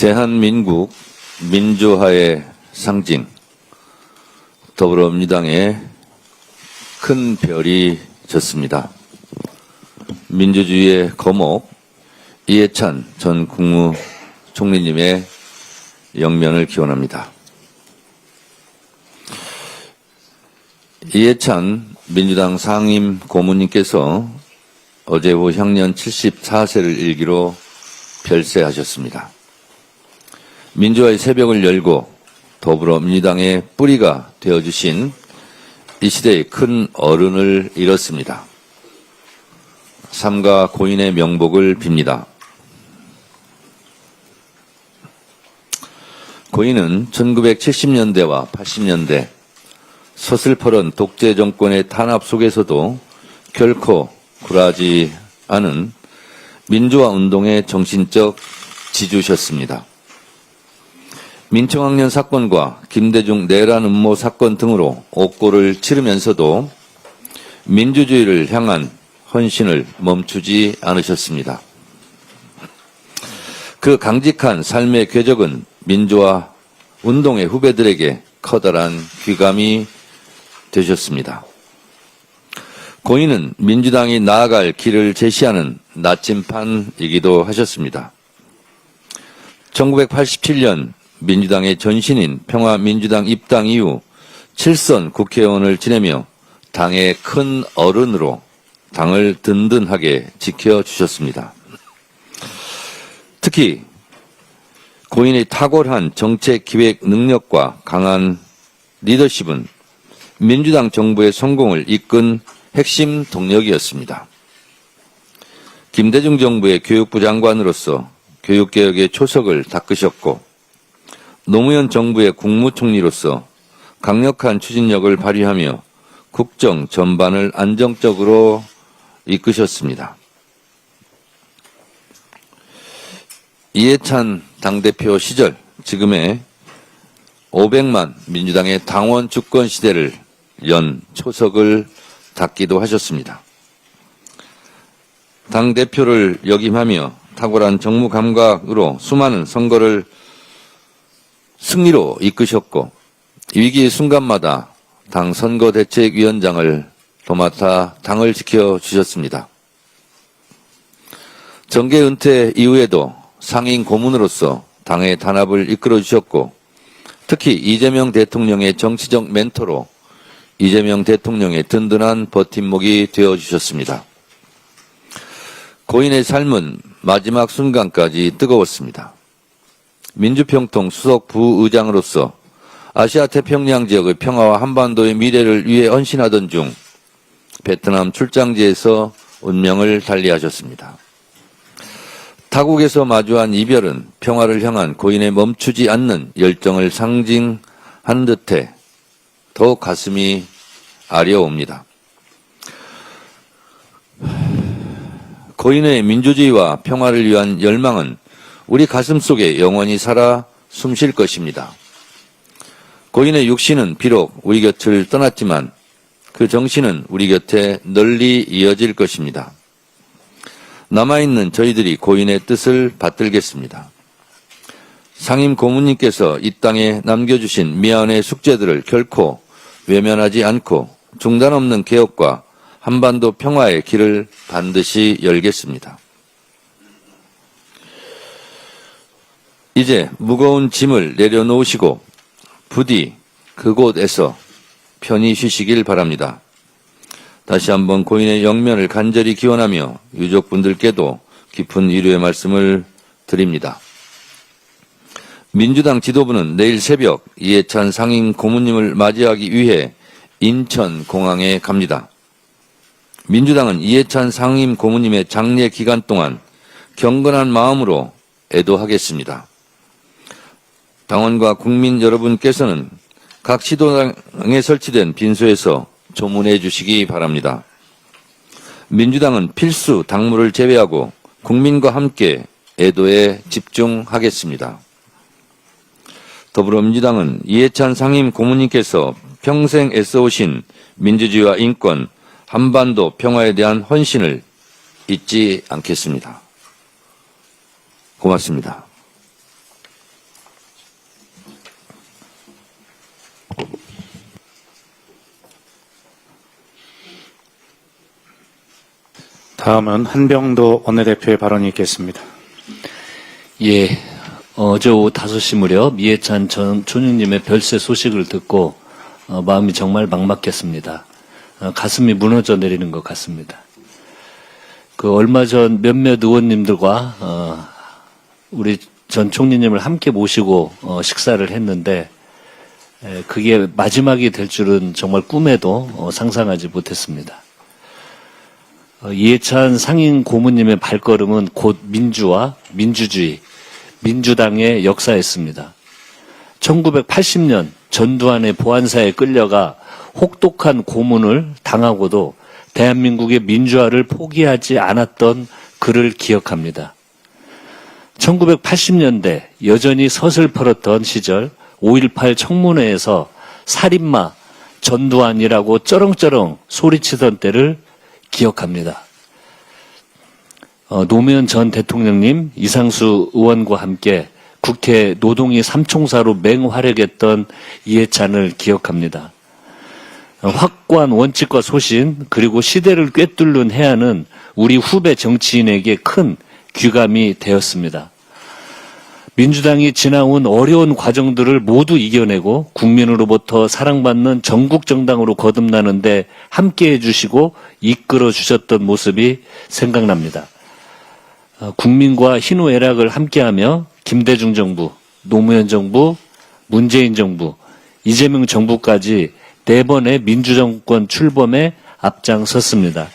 대한민국 민주화의 상징, 더불어민주당의 큰 별이 졌습니다. 민주주의의 거목 이해찬 전 국무총리님의 영면을 기원합니다. 이해찬 민주당 상임 고문님께서 어제 오후 향년 74세를 일기로 별세하셨습니다. 민주화의 새벽을 열고 더불어민주당의 뿌리가 되어주신 이 시대의 큰 어른을 잃었습니다. 삼가 고인의 명복을 빕니다. 고인은 1970년대와 80년대 서슬퍼런 독재 정권의 탄압 속에서도 결코 굴하지 않은 민주화 운동의 정신적 지주셨습니다. 민청학년 사건과 김대중 내란 음모 사건 등으로 옥고를 치르면서도 민주주의를 향한 헌신을 멈추지 않으셨습니다. 그 강직한 삶의 궤적은 민주화 운동의 후배들에게 커다란 귀감이 되셨습니다. 고인은 민주당이 나아갈 길을 제시하는 나침판이기도 하셨습니다. 1987년 민주당의 전신인 평화민주당 입당 이후 7선 국회의원을 지내며 당의 큰 어른으로 당을 든든하게 지켜주셨습니다. 특히 고인의 탁월한 정책 기획 능력과 강한 리더십은 민주당 정부의 성공을 이끈 핵심 동력이었습니다. 김대중 정부의 교육부 장관으로서 교육개혁의 초석을 닦으셨고 노무현 정부의 국무총리로서 강력한 추진력을 발휘하며 국정 전반을 안정적으로 이끄셨습니다. 이해찬 당대표 시절 지금의 500만 민주당의 당원 주권 시대를 연 초석을 닦기도 하셨습니다. 당대표를 역임하며 탁월한 정무 감각으로 수많은 선거를 승리로 이끄셨고 위기 순간마다 당 선거대책위원장을 도맡아 당을 지켜주셨습니다. 정계 은퇴 이후에도 상임 고문으로서 당의 단합을 이끌어주셨고 특히 이재명 대통령의 정치적 멘토로 이재명 대통령의 든든한 버팀목이 되어주셨습니다. 고인의 삶은 마지막 순간까지 뜨거웠습니다. 민주평통 수석 부의장으로서 아시아 태평양 지역의 평화와 한반도의 미래를 위해 헌신하던 중 베트남 출장지에서 운명을 달리하셨습니다. 타국에서 마주한 이별은 평화를 향한 고인의 멈추지 않는 열정을 상징한 듯해 더욱 가슴이 아려옵니다. 고인의 민주주의와 평화를 위한 열망은 우리 가슴 속에 영원히 살아 숨쉴 것입니다. 고인의 육신은 비록 우리 곁을 떠났지만 그 정신은 우리 곁에 널리 이어질 것입니다. 남아있는 저희들이 고인의 뜻을 받들겠습니다. 상임 고문님께서 이 땅에 남겨주신 미안의 숙제들을 결코 외면하지 않고 중단 없는 개혁과 한반도 평화의 길을 반드시 열겠습니다. 이제 무거운 짐을 내려놓으시고 부디 그곳에서 편히 쉬시길 바랍니다. 다시 한번 고인의 영면을 간절히 기원하며 유족분들께도 깊은 위로의 말씀을 드립니다. 민주당 지도부는 내일 새벽 이해찬 상임 고문님을 맞이하기 위해 인천공항에 갑니다. 민주당은 이해찬 상임 고문님의 장례 기간 동안 경건한 마음으로 애도하겠습니다. 당원과 국민 여러분께서는 각 시도당에 설치된 빈소에서 조문해 주시기 바랍니다. 민주당은 필수 당무를 제외하고 국민과 함께 애도에 집중하겠습니다. 더불어민주당은 이해찬 상임 고문님께서 평생 애써오신 민주주의와 인권, 한반도 평화에 대한 헌신을 잊지 않겠습니다. 고맙습니다. 다음은 한병도 원내대표의 발언이 있겠습니다. 예, 어제 오후 5시 무렵 이해찬 전 총리님의 별세 소식을 듣고 마음이 정말 막막했습니다. 가슴이 무너져 내리는 것 같습니다. 그 얼마 전 몇몇 의원님들과 우리 전 총리님을 함께 모시고 식사를 했는데 그게 마지막이 될 줄은 정말 꿈에도 상상하지 못했습니다. 이해찬 상임 고문님의 발걸음은 곧 민주와 민주주의, 민주당의 역사였습니다. 1980년 전두환의 보안사에 끌려가 혹독한 고문을 당하고도 대한민국의 민주화를 포기하지 않았던 그를 기억합니다. 1980년대 여전히 서슬퍼렇던 시절 5.18 청문회에서 살인마 전두환이라고 쩌렁쩌렁 소리치던 때를 기억합니다. 노무현 전 대통령님, 이상수 의원과 함께 국회 노동위 삼총사로 맹활약했던 이해찬을 기억합니다. 확고한 원칙과 소신 그리고 시대를 꿰뚫는 해안은 우리 후배 정치인에게 큰 귀감이 되었습니다. 민주당이 지나온 어려운 과정들을 모두 이겨내고 국민으로부터 사랑받는 전국 정당으로 거듭나는데 함께해 주시고 이끌어 주셨던 모습이 생각납니다. 국민과 희노애락을 함께하며 김대중 정부, 노무현 정부, 문재인 정부, 이재명 정부까지 4번의 민주정권 출범에 앞장섰습니다.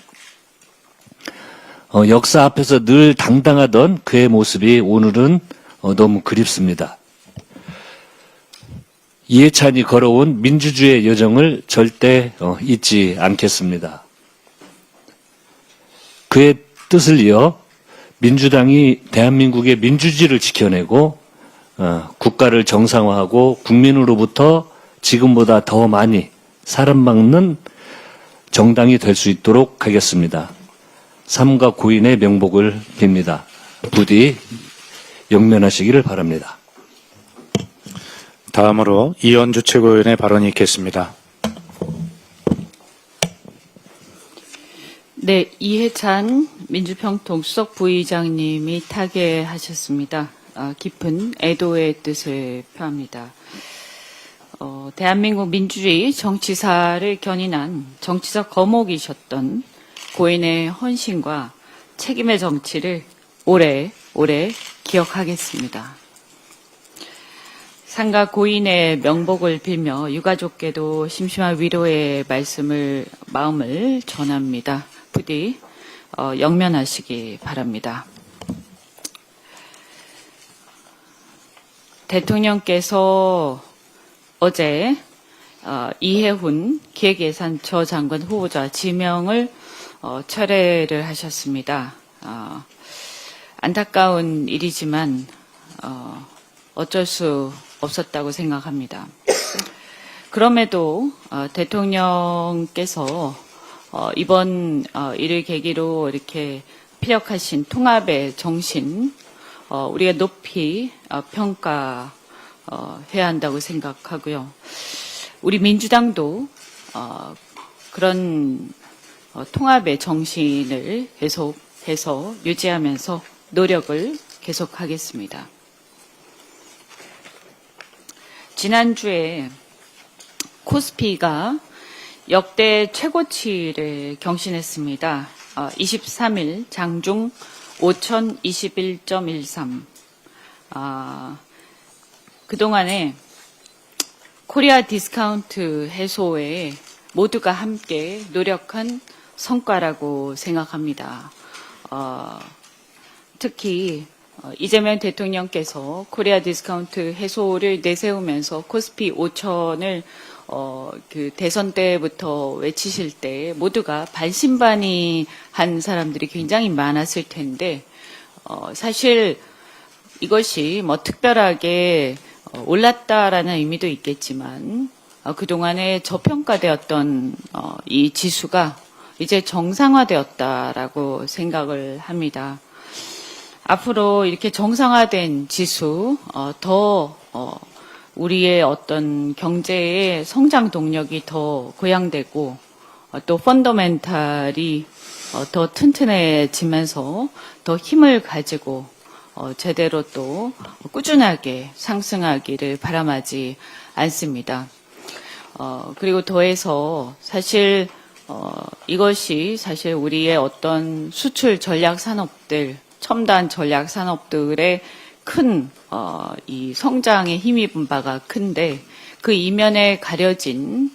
역사 앞에서 늘 당당하던 그의 모습이 오늘은 너무 그립습니다. 이해찬이 걸어온 민주주의의 여정을 절대 잊지 않겠습니다. 그의 뜻을 이어 민주당이 대한민국의 민주주의를 지켜내고 국가를 정상화하고 국민으로부터 지금보다 더 많이 사랑받는 정당이 될 수 있도록 하겠습니다. 삼가 고인의 명복을 빕니다. 부디 영면하시기를 바랍니다. 다음으로 이현주 최고위원의 발언이 있겠습니다. 네, 이해찬 민주평통 수석 부의장님이 타계하셨습니다. 깊은 애도의 뜻을 표합니다. 대한민국 민주주의 정치사를 견인한 정치적 거목이셨던 고인의 헌신과 책임의 정치를 오래오래 기억하겠습니다. 상가 고인의 명복을 빌며 유가족께도 심심한 위로의 마음을 전합니다. 부디 영면하시기 바랍니다. 대통령께서 어제 이해훈 기획예산처 장관 후보자 지명을 철회를 하셨습니다. 안타까운 일이지만 어쩔 수 없었다고 생각합니다. 그럼에도 대통령께서 이번 일을 계기로 이렇게 피력하신 통합의 정신 우리가 높이 평가해야 한다고 생각하고요. 우리 민주당도 그런 통합의 정신을 계속해서 유지하면서 노력을 계속하겠습니다. 지난주에 코스피가 역대 최고치를 경신했습니다. 23일 장중 5021.13. 그동안에 코리아 디스카운트 해소에 모두가 함께 노력한 성과라고 생각합니다. 특히 이재명 대통령께서 코리아 디스카운트 해소를 내세우면서 코스피 5천을 그 대선 때부터 외치실 때 모두가 반신반의한 사람들이 굉장히 많았을 텐데 사실 이것이 뭐 특별하게 올랐다라는 의미도 있겠지만 그동안에 저평가되었던 이 지수가 이제 정상화되었다라고 생각을 합니다. 앞으로 이렇게 정상화된 지수 더 우리의 어떤 경제의 성장 동력이 더 고양되고 또 펀더멘탈이 더 튼튼해지면서 더 힘을 가지고 제대로 또 꾸준하게 상승하기를 바람하지 않습니다. 그리고 더해서 사실 이것이 사실 우리의 어떤 수출 전략 산업들, 첨단 전략 산업들의 큰 이 성장에 힘입은 바가 큰데 그 이면에 가려진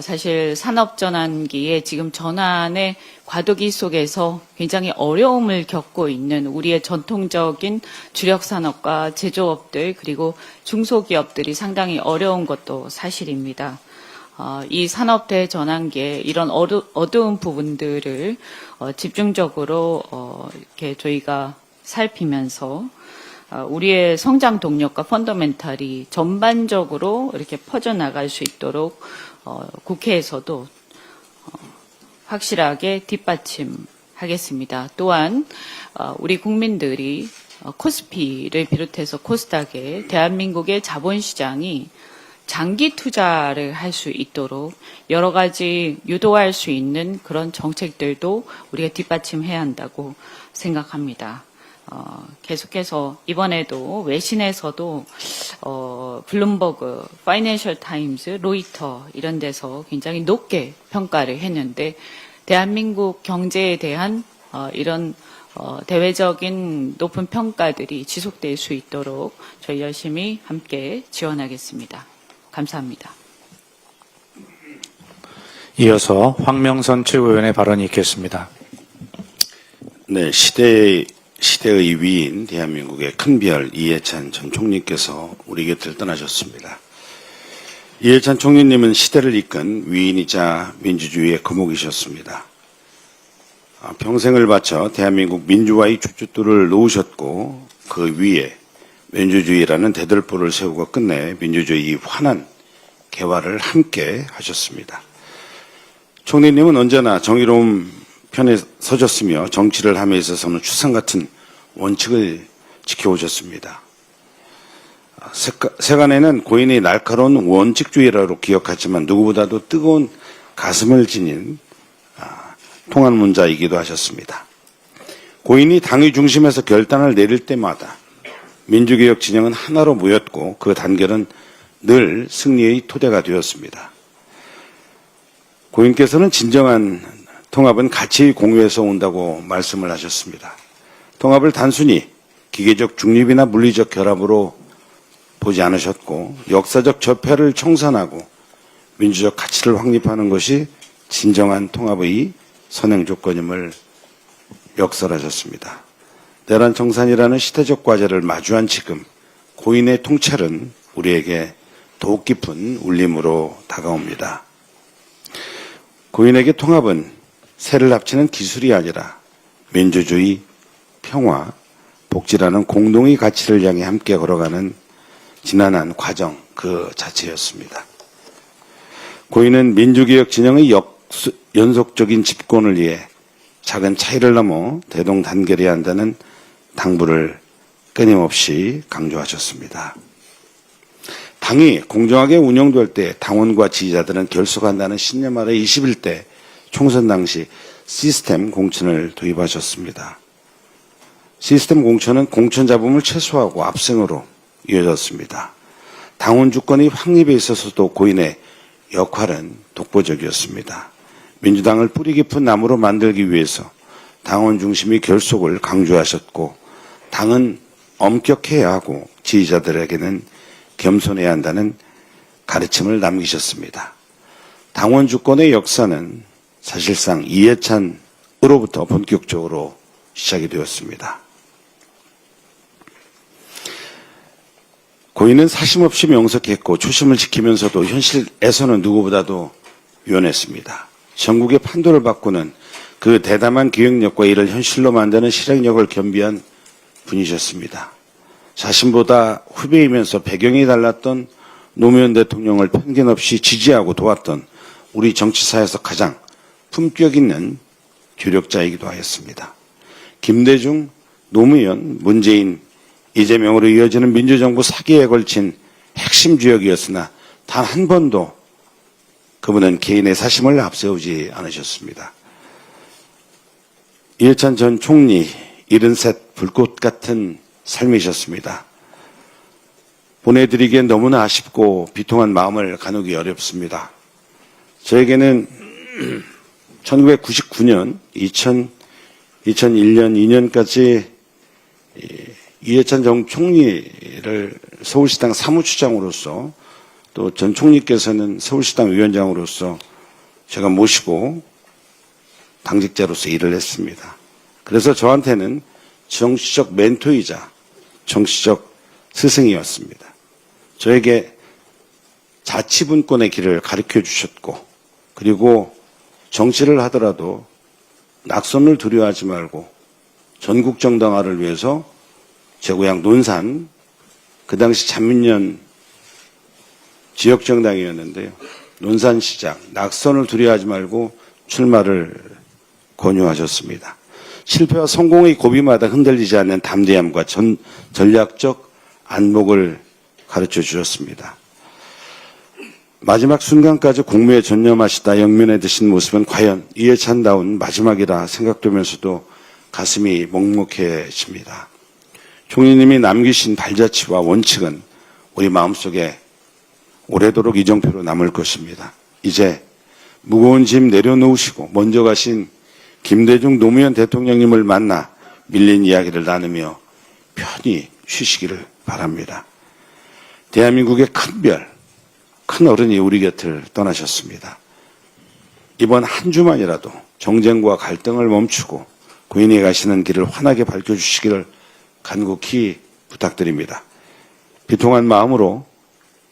사실 산업 전환기에 지금 전환의 과도기 속에서 굉장히 어려움을 겪고 있는 우리의 전통적인 주력 산업과 제조업들 그리고 중소기업들이 상당히 어려운 것도 사실입니다. 이 산업 대전환기에 이런 어두운 부분들을 집중적으로 이렇게 저희가 살피면서 우리의 성장 동력과 펀더멘탈이 전반적으로 이렇게 퍼져나갈 수 있도록 국회에서도 확실하게 뒷받침하겠습니다. 또한 우리 국민들이 코스피를 비롯해서 코스닥에 대한민국의 자본시장이 장기 투자를 할 수 있도록 여러 가지 유도할 수 있는 그런 정책들도 우리가 뒷받침해야 한다고 생각합니다. 계속해서 이번에도 외신에서도 블룸버그, 파이낸셜 타임즈, 로이터 이런 데서 굉장히 높게 평가를 했는데 대한민국 경제에 대한 이런 대외적인 높은 평가들이 지속될 수 있도록 저희 열심히 함께 지원하겠습니다. 감사합니다. 이어서 황명선 최고위원의 발언이 있겠습니다. 네, 시대의 위인 대한민국의 큰별 이해찬 전 총리께서 우리 곁을 떠나셨습니다. 이해찬 총리님은 시대를 이끈 위인이자 민주주의의 거목이셨습니다. 평생을 바쳐 대한민국 민주화의 주춧돌을 놓으셨고 그 위에 민주주의라는 대들보를 세우고 끝내 민주주의의 환한 개화를 함께 하셨습니다. 총리님은 언제나 정의로운 편에 서졌으며 정치를 함에 있어서는 추상 같은 원칙을 지켜오셨습니다. 세간에는 고인의 날카로운 원칙주의라고 기억하지만 누구보다도 뜨거운 가슴을 지닌 통합론자이기도 하셨습니다. 고인이 당의 중심에서 결단을 내릴 때마다 민주개혁 진영은 하나로 모였고 그 단결은 늘 승리의 토대가 되었습니다. 고인께서는 진정한 통합은 가치 공유에서 온다고 말씀을 하셨습니다. 통합을 단순히 기계적 중립이나 물리적 결합으로 보지 않으셨고 역사적 적폐를 청산하고 민주적 가치를 확립하는 것이 진정한 통합의 선행 조건임을 역설하셨습니다. 내란 청산이라는 시대적 과제를 마주한 지금 고인의 통찰은 우리에게 더욱 깊은 울림으로 다가옵니다. 고인에게 통합은 세를 합치는 기술이 아니라 민주주의, 평화, 복지라는 공동의 가치를 향해 함께 걸어가는 지난한 과정 그 자체였습니다. 고인은 민주개혁 진영의 연속적인 집권을 위해 작은 차이를 넘어 대동단결해야 한다는 당부를 끊임없이 강조하셨습니다. 당이 공정하게 운영될 때 당원과 지지자들은 결속한다는 신념 아래 21대 총선 당시 시스템 공천을 도입하셨습니다. 시스템 공천은 공천 잡음을 최소화하고 압승으로 이어졌습니다. 당원 주권의 확립에 있어서도 고인의 역할은 독보적이었습니다. 민주당을 뿌리 깊은 나무로 만들기 위해서 당원 중심의 결속을 강조하셨고 당은 엄격해야 하고 지지자들에게는 겸손해야 한다는 가르침을 남기셨습니다. 당원 주권의 역사는 사실상 이해찬으로부터 본격적으로 시작이 되었습니다. 고인은 사심없이 명석했고 초심을 지키면서도 현실에서는 누구보다도 유연했습니다. 전국의 판도를 바꾸는 그 대담한 기획력과 이를 현실로 만드는 실행력을 겸비한 분이셨습니다. 자신보다 후배이면서 배경이 달랐던 노무현 대통령을 편견 없이 지지하고 도왔던 우리 정치사에서 가장 품격 있는 교력자이기도 하였습니다. 김대중, 노무현, 문재인, 이재명으로 이어지는 민주정부 사기에 걸친 핵심 주역이었으나 단 한 번도 그분은 개인의 사심을 앞세우지 않으셨습니다. 이해찬 전 총리 73 불꽃 같은 삶이셨습니다. 보내드리기엔 너무나 아쉽고 비통한 마음을 가누기 어렵습니다. 저에게는 1999년, 2001년, 2년까지 이해찬 전 총리를 서울시당 사무처장으로서 또 전 총리께서는 서울시당 위원장으로서 제가 모시고 당직자로서 일을 했습니다. 그래서 저한테는 정치적 멘토이자 정치적 스승이었습니다. 저에게 자치분권의 길을 가르쳐 주셨고, 그리고 정치를 하더라도 낙선을 두려워하지 말고 전국 정당화를 위해서 제 고향 논산, 그 당시 잔민련 지역정당이었는데요. 논산시장, 낙선을 두려워하지 말고 출마를 권유하셨습니다. 실패와 성공의 고비마다 흔들리지 않는 담대함과 전략적 안목을 가르쳐 주셨습니다. 마지막 순간까지 공무에 전념하시다 영면에 드신 모습은 과연 이해찬다운 마지막이라 생각되면서도 가슴이 먹먹해집니다. 총리님이 남기신 발자취와 원칙은 우리 마음속에 오래도록 이정표로 남을 것입니다. 이제 무거운 짐 내려놓으시고 먼저 가신 김대중 노무현 대통령님을 만나 밀린 이야기를 나누며 편히 쉬시기를 바랍니다. 대한민국의 큰 별, 큰 어른이 우리 곁을 떠나셨습니다. 이번 한 주만이라도 정쟁과 갈등을 멈추고 고인이 가시는 길을 환하게 밝혀주시기를 간곡히 부탁드립니다. 비통한 마음으로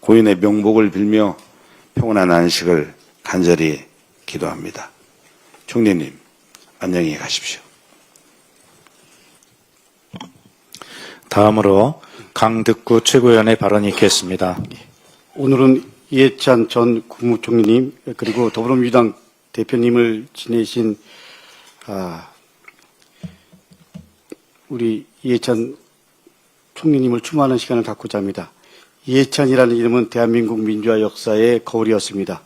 고인의 명복을 빌며 평온한 안식을 간절히 기도합니다. 총리님, 안녕히 가십시오. 다음으로 강득구 최고위원의 발언이 있겠습니다. 오늘은 이해찬 전 국무총리님 그리고 더불어민주당 대표님을 지내신 우리 이해찬 총리님을 추모하는 시간을 갖고자 합니다. 이해찬이라는 이름은 대한민국 민주화 역사의 거울이었습니다.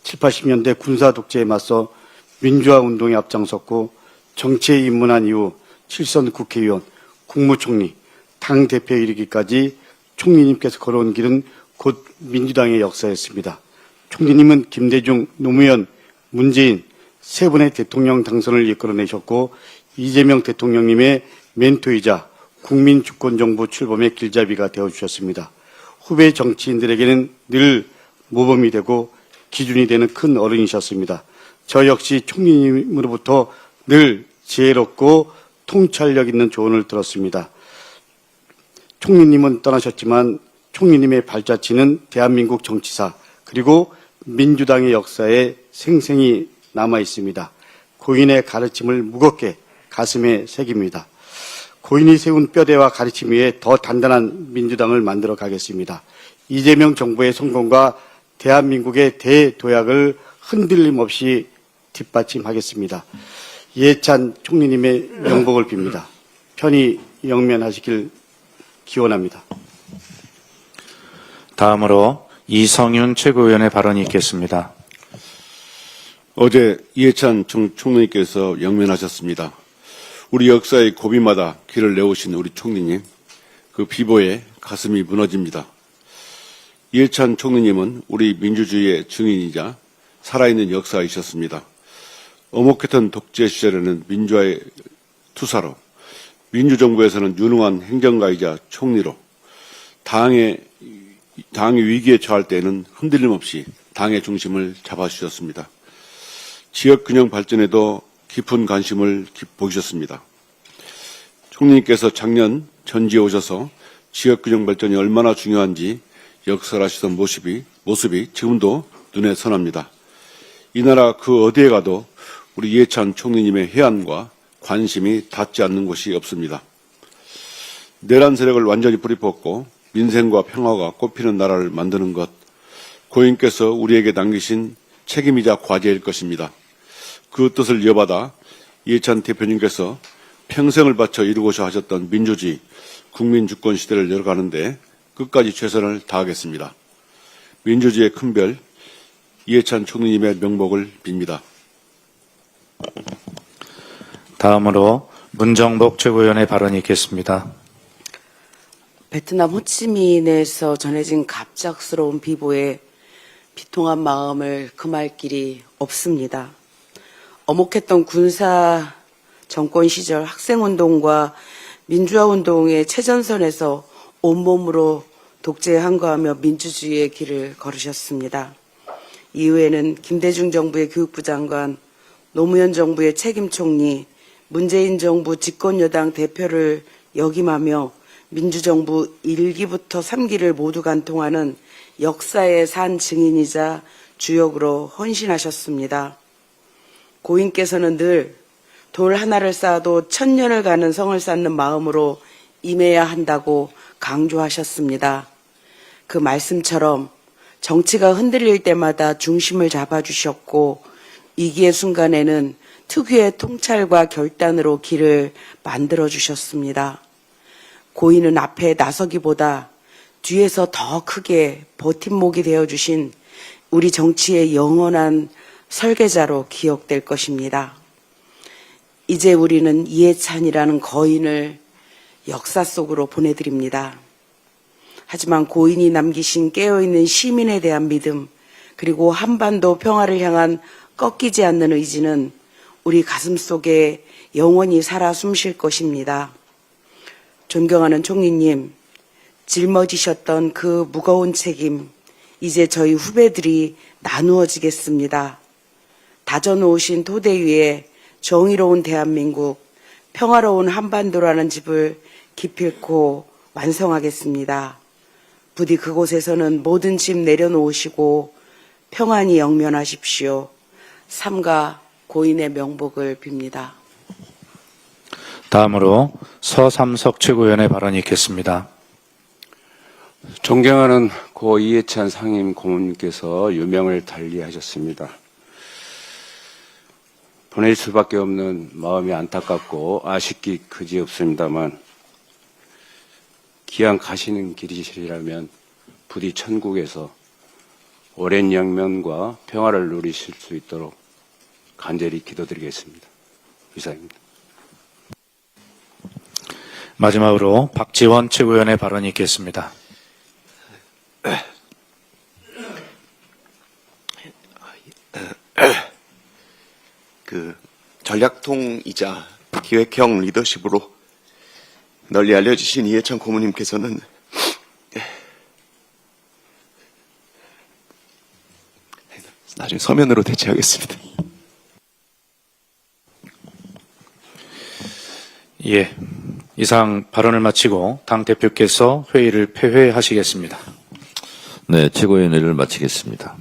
7, 80년대 군사 독재에 맞서 민주화 운동에 앞장섰고 정치에 입문한 이후 7선 국회의원, 국무총리, 당대표에 이르기까지 총리님께서 걸어온 길은 곧 민주당의 역사였습니다. 총리님은 김대중, 노무현, 문재인 세 분의 대통령 당선을 이끌어내셨고 이재명 대통령님의 멘토이자 국민주권정부 출범의 길잡이가 되어주셨습니다. 후배 정치인들에게는 늘 모범이 되고 기준이 되는 큰 어른이셨습니다. 저 역시 총리님으로부터 늘 지혜롭고 통찰력 있는 조언을 들었습니다. 총리님은 떠나셨지만 총리님의 발자취는 대한민국 정치사 그리고 민주당의 역사에 생생히 남아 있습니다. 고인의 가르침을 무겁게 가슴에 새깁니다. 고인이 세운 뼈대와 가르침 위에 더 단단한 민주당을 만들어 가겠습니다. 이재명 정부의 성공과 대한민국의 대도약을 흔들림 없이 뒷받침하겠습니다. 이해찬 총리님의 명복을 빕니다. 편히 영면하시길 기원합니다. 다음으로 이성윤 최고위원의 발언이 있겠습니다. 어제 이해찬 총리께서 영면하셨습니다. 우리 역사의 고비마다 길을 내오신 우리 총리님, 그 비보에 가슴이 무너집니다. 이해찬 총리님은 우리 민주주의의 증인이자 살아있는 역사이셨습니다. 어목했던 독재 시절에는 민주화의 투사로, 민주정부에서는 유능한 행정가이자 총리로, 당이 위기에 처할 때에는 흔들림 없이 당의 중심을 잡아주셨습니다. 지역균형 발전에도 깊은 관심을 보이셨습니다. 총리님께서 작년 전지에 오셔서 지역균형 발전이 얼마나 중요한지 역설하시던 모습이 지금도 눈에 선합니다. 이 나라 그 어디에 가도 우리 이해찬 총리님의 해안과 관심이 닿지 않는 곳이 없습니다. 내란 세력을 완전히 뿌리 뽑고 민생과 평화가 꽃피는 나라를 만드는 것, 고인께서 우리에게 남기신 책임이자 과제일 것입니다. 그 뜻을 이어받아 이해찬 대표님께서 평생을 바쳐 이루고자 하셨던 민주주의, 국민주권 시대를 열어가는데 끝까지 최선을 다하겠습니다. 민주주의의 큰별, 이해찬 총리님의 명복을 빕니다. 다음으로 문정복 최고위원의 발언이 있겠습니다. 베트남 호치민에서 전해진 갑작스러운 비보에 비통한 마음을 금할 길이 없습니다. 엄혹했던 군사 정권 시절 학생운동과 민주화운동의 최전선에서 온몸으로 독재에 항거하며 민주주의의 길을 걸으셨습니다. 이후에는 김대중 정부의 교육부 장관, 노무현 정부의 책임총리, 문재인 정부 집권여당 대표를 역임하며 민주정부 1기부터 3기를 모두 관통하는 역사의 산 증인이자 주역으로 헌신하셨습니다. 고인께서는 늘 돌 하나를 쌓아도 천년을 가는 성을 쌓는 마음으로 임해야 한다고 강조하셨습니다. 그 말씀처럼 정치가 흔들릴 때마다 중심을 잡아주셨고 위기의 순간에는 특유의 통찰과 결단으로 길을 만들어주셨습니다. 고인은 앞에 나서기보다 뒤에서 더 크게 버팀목이 되어주신 우리 정치의 영원한 설계자로 기억될 것입니다. 이제 우리는 이해찬이라는 거인을 역사 속으로 보내드립니다. 하지만 고인이 남기신 깨어있는 시민에 대한 믿음, 그리고 한반도 평화를 향한 꺾이지 않는 의지는 우리 가슴 속에 영원히 살아 숨쉴 것입니다. 존경하는 총리님, 짊어지셨던 그 무거운 책임, 이제 저희 후배들이 나누어지겠습니다. 다져놓으신 토대 위에 정의로운 대한민국, 평화로운 한반도라는 집을 기필코 완성하겠습니다. 부디 그곳에서는 모든 짐 내려놓으시고 평안히 영면하십시오. 삼가 고인의 명복을 빕니다. 다음으로 서삼석 최고위원의 발언이 있겠습니다. 존경하는 고 이해찬 상임 고문님께서 유명을 달리하셨습니다. 보낼 수밖에 없는 마음이 안타깝고 아쉽기 그지없습니다만 기왕 가시는 길이시라면 부디 천국에서 오랜 영면과 평화를 누리실 수 있도록 간절히 기도드리겠습니다. 이상입니다. 마지막으로 박지원 최고위원의 발언이 있겠습니다. 전략통이자 기획형 리더십으로 널리 알려지신 이해찬 고문님께서는 나중에 서면으로 대체하겠습니다. 예, 이상 발언을 마치고 당대표께서 회의를 폐회하시겠습니다. 네, 최고위원회를 마치겠습니다.